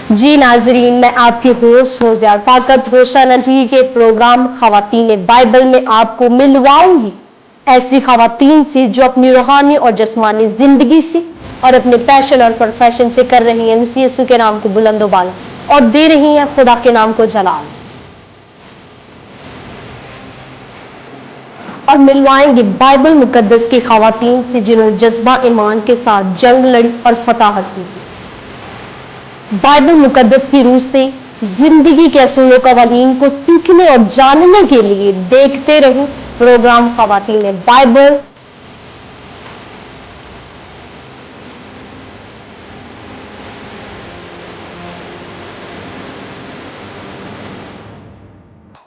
جی ناظرین، میں آپ کی ہوسٹ ہوزیار فاقت روشن علی کے پروگرام خواتین بائبل میں آپ کو ملواؤں گی ایسی خواتین سے جو اپنی روحانی اور جسمانی زندگی سے اور اپنے پیشن اور پروفیشن سے کر رہی ہیں مسیح یسوع کے نام کو بلند و بالا اور دے رہی ہیں خدا کے نام کو جلال، اور ملوائیں گے بائبل مقدس کی خواتین سے جنہوں نے جذبہ ایمان کے ساتھ جنگ لڑی اور فتح حاصل کی۔ بائبل مقدس کی روح سے زندگی کے اصول و قوانین کو سیکھنے اور جاننے کے لیے دیکھتے رہیں پروگرام خواتین بائبل۔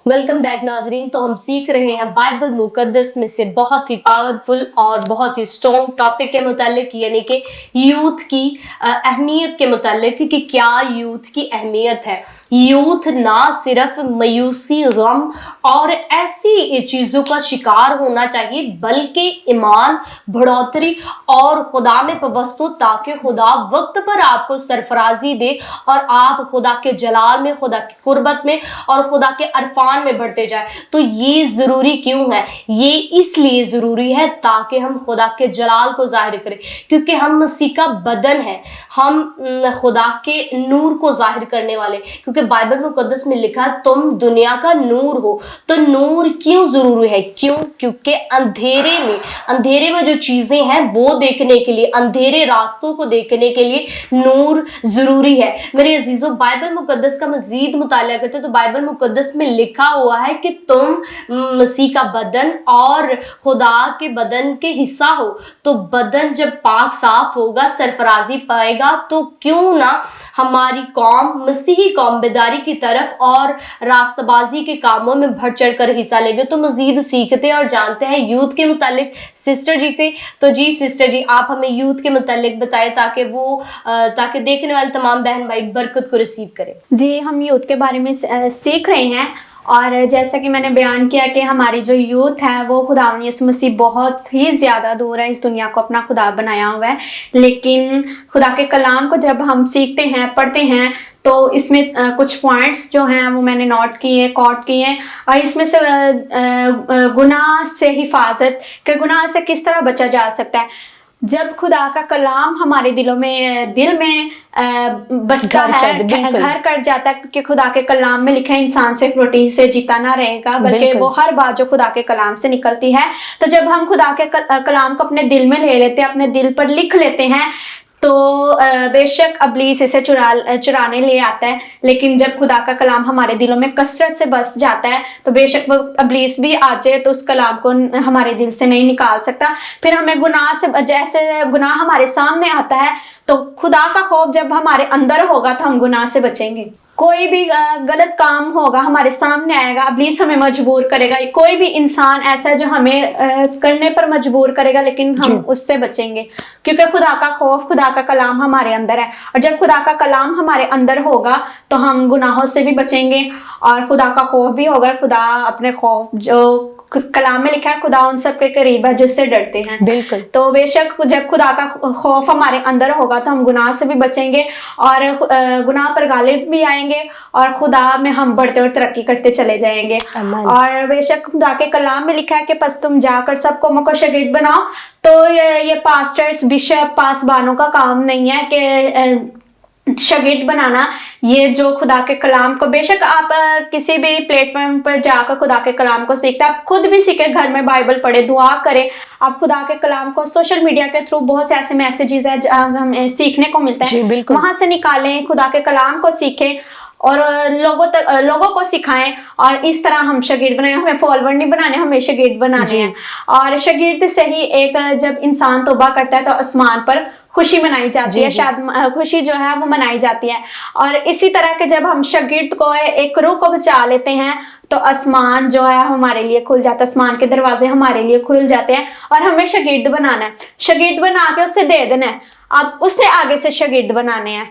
ویلکم بیک ناظرین، تو ہم سیکھ رہے ہیں بائبل مقدس میں سے بہت ہی پاورفل اور بہت ہی اسٹرانگ ٹاپک کے متعلق، یعنی کہ یوتھ کی اہمیت کے متعلق کہ کیا یوتھ کی اہمیت ہے۔ یوتھ نہ صرف مایوسی، غم اور ایسی چیزوں کا شکار ہونا چاہیے، بلکہ ایمان، بڑھوتری اور خدا میں پیوست ہو تاکہ خدا وقت پر آپ کو سرفرازی دے اور آپ خدا کے جلال میں، خدا کی قربت میں اور خدا کے عرفان میں بڑھتے جائے۔ تو یہ ضروری کیوں ہے؟ یہ اس لیے ضروری ہے تاکہ ہم خدا کے جلال کو ظاہر کریں، کیونکہ ہم مسیح کا بدن ہے، ہم خدا کے نور کو ظاہر کرنے والے، کیونکہ بائبل مقدس میں لکھا تم دنیا کا نور ہو۔ تو نور کیوں ضروری ہے؟ کیونکہ اندھیرے میں جو چیزیں ہیں وہ دیکھنے کے لیے، اندھیرے راستوں کو دیکھنے کے لیے نور ضروری ہے۔ میرے عزیزو، بائبل مقدس کا مزید مطالعہ کرتے تو بائبل مقدس میں لکھا ہوا ہے کہ تم مسیح کا بدن اور خدا کے بدن کے حصہ ہو۔ تو بدن جب پاک صاف ہوگا، سرفرازی پائے گا، تو کیوں نہ ہماری قوم، مسیحی قوم، بیداری کی طرف اور راستہ بازی کے کاموں میں بڑھ چڑھ کر حصہ لے گے۔ تو مزید سیکھتے اور جانتے ہیں یوتھ کے متعلق سسٹر جی سے۔ تو جی سسٹر جی، آپ ہمیں یوتھ کے متعلق بتائیں تاکہ دیکھنے والے تمام بہن بھائی برکت کو ریسیو کریں۔ جی، ہم یوتھ کے بارے میں سیکھ رہے ہیں، اور جیسا کہ میں نے بیان کیا کہ ہماری جو یوتھ ہے وہ خداوند یسوع مسیح بہت ہی زیادہ دور ہے، اس دنیا کو اپنا خدا بنایا ہوا ہے، لیکن خدا کے کلام کو جب ہم سیکھتے ہیں، پڑھتے ہیں، تو اس میں کچھ پوائنٹس جو ہیں وہ میں نے نوٹ کیے، کوٹ کیے ہیں، اور اس میں سے گناہ سے حفاظت، کہ گناہ سے کس طرح بچا جا سکتا ہے۔ جب خدا کا کلام ہمارے دل میں بستا ہے، گھر کر جاتا ہے، کہ خدا کے کلام میں لکھا ہے انسان صرف روٹی سے جیتا نہ رہے گا، بلکہ وہ ہر بات جو خدا کے کلام سے نکلتی ہے۔ تو جب ہم خدا کے کلام کو اپنے دل میں لے لیتے ہیں، اپنے دل پر لکھ لیتے ہیں، تو بے شک ابلیس اسے چرانے لے آتا ہے، لیکن جب خدا کا کلام ہمارے دلوں میں کثرت سے بس جاتا ہے تو بے شک وہ ابلیس بھی آ جائے تو اس کلام کو ہمارے دل سے نہیں نکال سکتا۔ پھر ہمیں گناہ سے، جیسے گناہ ہمارے سامنے آتا ہے تو خدا کا خوف جب ہمارے اندر ہوگا تو ہم گناہ سے بچیں گے۔ کوئی بھی غلط کام ہوگا ہمارے سامنے آئے گا، ابلیس ہمیں مجبور کرے گا، کوئی بھی انسان ایسا جو ہمیں کرنے پر مجبور کرے گا، لیکن ہم اس سے بچیں گے، کیونکہ خدا کا خوف، خدا کا کلام ہمارے اندر ہے، اور جب خدا کا کلام ہمارے اندر ہوگا تو ہم گناہوں سے بھی بچیں گے اور خدا کا خوف بھی ہوگا۔ خدا اپنے خوف، جو کلام میں لکھا ہے، خدا ان سب کے قریب ہے جس سے ڈرتے ہیں۔ بالکل۔ تو بے شک جب خدا کا خوف ہمارے اندر ہوگا تو ہم گناہ سے بھی بچیں گے اور گناہ پر غالب بھی آئیں گے، اور خدا میں ہم بڑھتے اور ترقی کرتے چلے جائیں گے۔ اور بے شک خدا کے کلام میں لکھا ہے کہ پس تم جا کر سب کو مکو شاگرد بناؤ۔ تو یہ پاسٹرز، بشپ، پاسبانوں کا کام نہیں ہے کہ شاگرد بنانا، یہ جو خدا کے کلام کو، بے شک آپ کسی بھی پلیٹ فارم پر جا کر خدا کے کلام کو سیکھتے ہیں، آپ خود بھی سیکھیں، گھر میں بائبل پڑھیں، دعا کریں، آپ خدا کے کلام کو سوشل میڈیا کے تھرو بہت سے ایسے میسیجز ہیں جہاں ہمیں سیکھنے کو ملتا ہے، وہاں سے نکالیں، خدا کے کلام کو سیکھیں اور لوگوں کو سکھائیں، اور اس طرح ہم شاگرد بنائیں۔ ہمیں فالوور نہیں بنانے، ہمیں شاگرد بنانے ہیں۔ اور شاگرد سے ہی ایک، جب انسان توبہ کرتا ہے تو آسمان پر خوشی منائی جاتی ہے، شاید خوشی جو ہے وہ منائی جاتی ہے۔ اور اسی طرح کہ جب ہم شاگرد کو، ایک روح کو بچا لیتے ہیں تو آسمان جو ہے ہمارے لیے کھل جاتا ہے، آسمان کے دروازے ہمارے لیے کھل جاتے ہیں، اور ہمیں شاگرد بنانا ہے، شاگرد بنا کے اسے دے دینا ہے، اب اس نے آگے سے شاگرد بنانے ہیں۔